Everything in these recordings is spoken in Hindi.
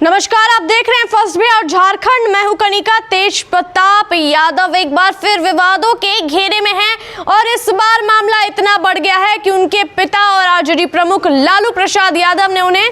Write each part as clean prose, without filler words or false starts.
नमस्कार, आप देख रहे हैं फर्स्ट बे और झारखंड। मैं हूं कनिका। तेज प्रताप यादव एक बार फिर विवादों के घेरे में हैं और इस बार मामला इतना बढ़ गया है कि उनके पिता और आरजेडी प्रमुख लालू प्रसाद यादव ने उन्हें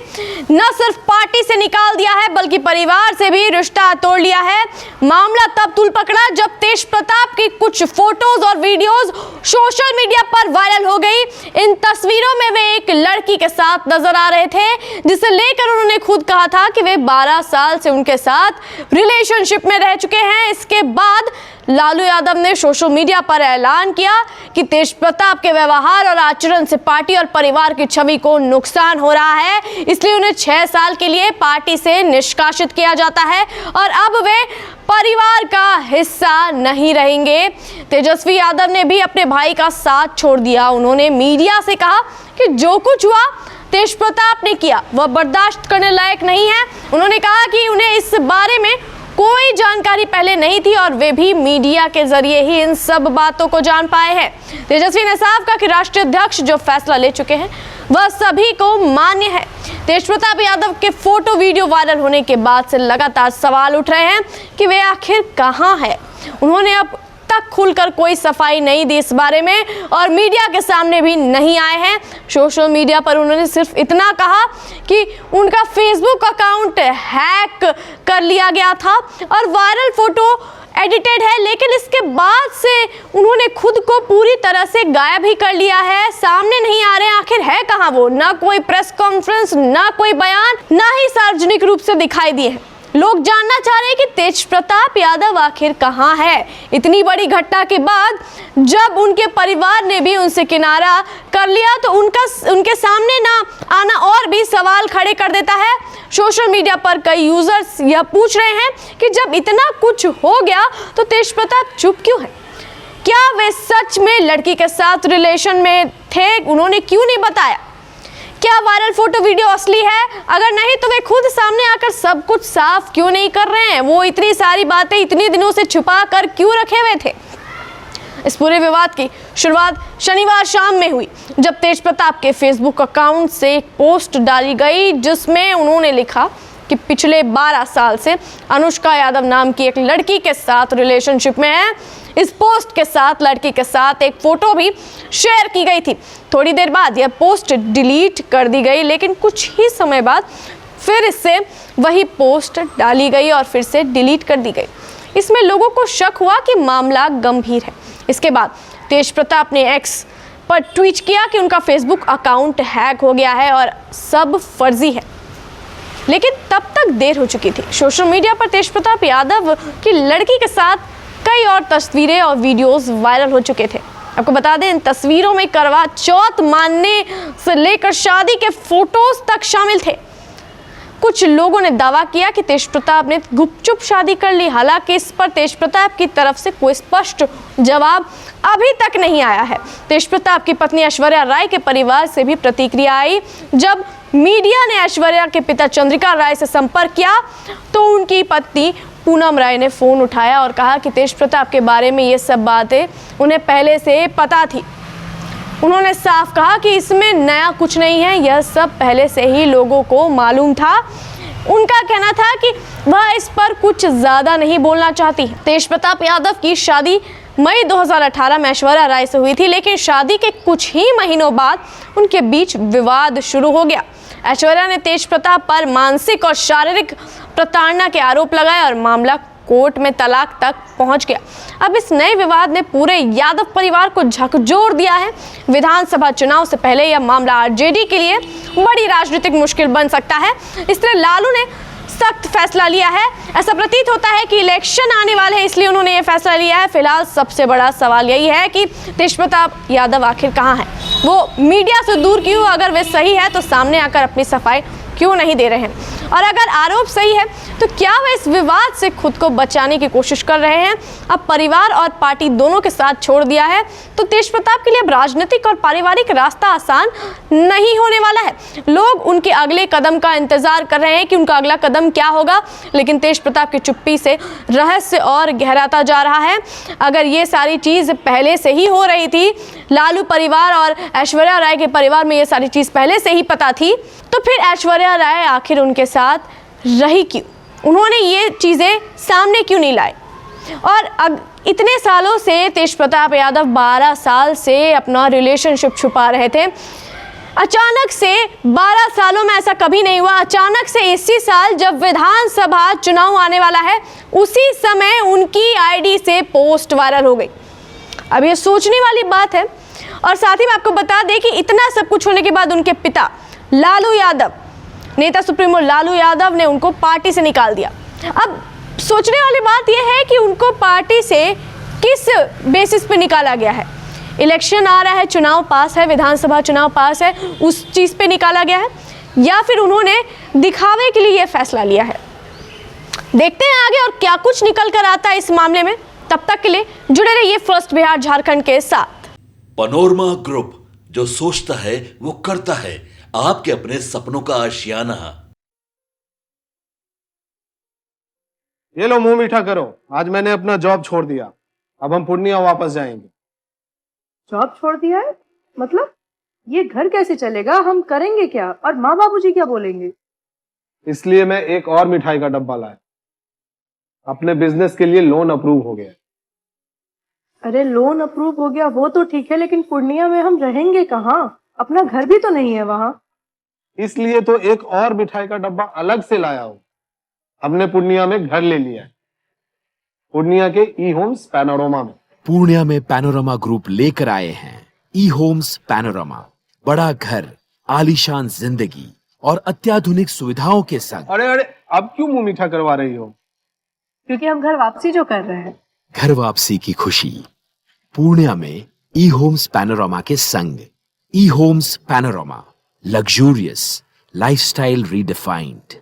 न सिर्फ पार्टी से निकाल दिया है बल्कि परिवार से भी रिश्ता तोड़ लिया है। मामला तब तूल पकड़ा जब तेज प्रताप की कुछ फोटोज और वीडियोज सोशल मीडिया पर वायरल हो गई। इन तस्वीरों में वे एक लड़की के साथ नजर आ रहे थे जिसे लेकर उन्होंने खुद कहा था कि वे 12 साल से उनके साथ रिलेशनशिप में रह चुके हैं। इसके बाद लालू यादव ने सोशल मीडिया पर ऐलान किया कि तेज प्रताप के व्यवहार और आचरण से पार्टी और परिवार की छवि को नुकसान हो रहा है, इसलिए उन्हें 6 साल के लिए पार्टी से निष्कासित किया जाता है और अब वे परिवार का हिस्सा नहीं रहेंगे। तेजस्वी यादव ने भी अपने भाई का साथ छोड़ दिया। उन्होंने मीडिया से कहा कि जो कुछ हुआ तेज प्रताप ने किया वह बर्दाश्त करने लायक नहीं है। उन्होंने कहा कि उन्हें इस बारे में कोई जानकारी पहले नहीं थी और वे भी मीडिया के जरिए ही इन सब बातों को जान पाए हैं। तेजस्वी ने साफ कहा कि राष्ट्रीय अध्यक्ष जो फैसला ले चुके हैं वह सभी को मान्य है। तेज प्रताप यादव के फोटो वीडियो वायरल होने के बाद से लगातार सवाल उठ रहे हैं कि वे आखिर कहां हैं। उन्होंने अब तक खुलकर कोई सफाई नहीं दी इस बारे में और मीडिया के सामने भी नहीं आए हैं। सोशल मीडिया पर उन्होंने सिर्फ इतना कहा कि उनका फेसबुक अकाउंट हैक कर लिया गया था और वायरल फोटो एडिटेड है, लेकिन इसके बाद से उन्होंने खुद को पूरी तरह से गायब ही कर लिया है। सामने नहीं आ रहे हैं, आखिर है कहां वो। ना कोई प्रेस कॉन्फ्रेंस, ना कोई बयान, ना ही सार्वजनिक रूप से दिखाई दिए हैं। लोग जानना चाह रहे हैं कि तेज प्रताप यादव आखिर कहां है। इतनी बड़ी घटना के बाद जब उनके परिवार ने भी उनसे किनारा कर लिया तो उनके सामने ना आना और भी सवाल खड़े कर देता है। सोशल मीडिया पर कई यूजर्स यह पूछ रहे हैं कि जब इतना कुछ हो गया तो तेज प्रताप चुप क्यों है। क्या वे सच में लड़की के साथ रिलेशन में थे? उन्होंने क्यों नहीं बताया? क्या वायरल फोटो वीडियो असली है? अगर नहीं तो वे खुद सामने आकर सब कुछ साफ क्यों नहीं कर रहे हैं? वो इतनी सारी बातें इतने दिनों से छुपा कर क्यों रखे हुए थे? इस पूरे विवाद की शुरुआत शनिवार शाम में हुई जब तेज प्रताप के फेसबुक अकाउंट से एक पोस्ट डाली गई जिसमें उन्होंने लिखा कि पिछले 12 साल से अनुष्का यादव नाम की एक लड़की के साथ रिलेशनशिप में है। इस पोस्ट के साथ लड़की के साथ एक फोटो भी शेयर की गई थी। थोड़ी देर बाद यह पोस्ट डिलीट कर दी गई, लेकिन कुछ ही समय बाद फिर इससे वही पोस्ट डाली गई और फिर से डिलीट कर दी गई। इसमें लोगों को शक हुआ कि मामला गंभीर है। इसके बाद तेज प्रताप ने एक्स पर ट्वीट किया कि उनका फेसबुक अकाउंट हैक हो गया है और सब फर्जी है, लेकिन तब तक देर हो चुकी थी। सोशल मीडिया पर तेज प्रताप यादव की लड़की के साथ कई और तस्वीरें और वीडियोस वायरल हो चुके थे। आपको बता दें, इन तस्वीरों में करवा चौथ मानने से लेकर शादी के फोटोज तक शामिल थे। कुछ लोगों ने दावा किया कि तेज प्रताप ने गुपचुप शादी कर ली। हालांकि इस पर तेज प्रताप की तरफ से कोई स्पष्ट जवाब अभी तक नहीं आया है। तेज प्रताप की पत्नी ऐश्वर्या राय के परिवार से भी प्रतिक्रिया आई। जब मीडिया ने ऐश्वर्या के पिता चंद्रिका राय से संपर्क किया तो उनकी पत्नी पूनम राय ने फोन उठाया और कहा कि तेज प्रताप के बारे में ये सब बातें उन्हें पहले से पता थी। उन्होंने साफ कहा कि इसमें नया कुछ नहीं है, यह सब पहले से ही लोगों को मालूम था। उनका कहना था कि वह इस पर कुछ ज्यादा नहीं बोलना चाहती। तेज प्रताप यादव की शादी मई 2018 में ऐश्वर्या राय से हुई थी, लेकिन शादी के कुछ ही महीनों बाद उनके बीच विवाद शुरू हो गया। ऐश्वर्या ने तेज प्रताप पर मानसिक और शारीरिक प्रताड़ना के आरोप लगाए और मामला कोर्ट में तलाक तक पहुंच गया। अब इस नए विवाद ने पूरे यादव परिवार को झकझोर दिया है। विधानसभा चुनाव से पहले यह मामला आरजेडी के लिए बड़ी राजनीतिक मुश्किल बन सकता है। इसलिए लालू ने सख्त फैसला लिया है। ऐसा प्रतीत होता है कि इलेक्शन आने वाले हैं, इसलिए उन्होंने ये फैसला लिया है। फिलहाल सबसे बड़ा सवाल यही है कि तेज प्रताप यादव आखिर कहां है, वो मीडिया से दूर क्यों? अगर वे सही है तो सामने आकर अपनी सफाई क्यों नहीं दे रहे हैं? और अगर आरोप सही है तो क्या वे इस विवाद से खुद को बचाने की कोशिश कर रहे हैं? अब परिवार और पार्टी दोनों के साथ छोड़ दिया है तो तेज प्रताप के लिए अब राजनीतिक और पारिवारिक रास्ता आसान नहीं होने वाला है। लोग उनके अगले कदम का इंतजार कर रहे हैं कि उनका अगला कदम क्या होगा, लेकिन तेज प्रताप की चुप्पी से रहस्य और गहराता जा रहा है। अगर ये सारी चीज पहले से ही हो रही थी, लालू परिवार और ऐश्वर्या राय के परिवार में ये सारी चीज पहले से ही पता थी, तो फिर ऐश्वर्या राय आखिर उनके साथ रही क्यों, उन्होंने ये चीज़ें सामने क्यों नहीं लाई। और इतने सालों से तेज प्रताप यादव 12 साल से अपना रिलेशनशिप छुपा रहे थे। अचानक से 12 सालों में ऐसा कभी नहीं हुआ, अचानक से इसी साल जब विधानसभा चुनाव आने वाला है उसी समय उनकी आईडी से पोस्ट वायरल हो गई। अब ये सोचने वाली बात है। और साथ ही मैं आपको बता दें कि इतना सब कुछ होने के बाद उनके पिता लालू यादव, नेता सुप्रीमो लालू यादव ने उनको पार्टी से निकाल दिया। अब सोचने वाली बात यह है कि उनको पार्टी से किस बेसिस पे निकाला गया है। इलेक्शन आ रहा है, चुनाव पास है, विधानसभा चुनाव पास है, उस चीज़ पे निकाला गया है, या फिर उन्होंने दिखावे के लिए यह फैसला लिया है। देखते हैं आगे और क्या कुछ निकल कर आता है इस मामले में। तब तक के लिए जुड़े रहिए फर्स्ट बिहार झारखंड के साथ। पनोरमा ग्रुप, जो सोचता है वो करता है, आपके अपने सपनों का आशियाना। ये लो मुंह मीठा करो, आज मैंने अपना जॉब छोड़ दिया, अब हम पूर्णिया वापस जाएंगे। जॉब छोड़ दिया है? मतलब ये घर कैसे चलेगा, हम करेंगे क्या, और माँ बाबूजी क्या बोलेंगे? इसलिए मैं एक और मिठाई का डब्बा लाया, अपने बिजनेस के लिए लोन अप्रूव हो गया। अरे लोन अप्रूव हो गया वो तो ठीक है, लेकिन पूर्णिया में हम रहेंगे कहाँ? अपना घर भी तो नहीं है वहाँ। इसलिए तो एक और मिठाई का डब्बा अलग से लाया हूँ। हमने पूर्णिया में घर ले लिया है, पूर्णिया के ई होम्स पैनोरमा में। पूर्णिया में पैनोरमा ग्रुप लेकर आए हैं ई होम्स पैनोरमा। बड़ा घर, आलीशान जिंदगी और अत्याधुनिक सुविधाओं के संग। अरे अरे, अब क्यों मुंह मीठा करवा रही हो? क्योंकि हम घर वापसी जो कर रहे हैं। घर वापसी की खुशी पूर्णिया में ई होम्स पैनोरमा के संग। E homes panorama, luxurious lifestyle redefined.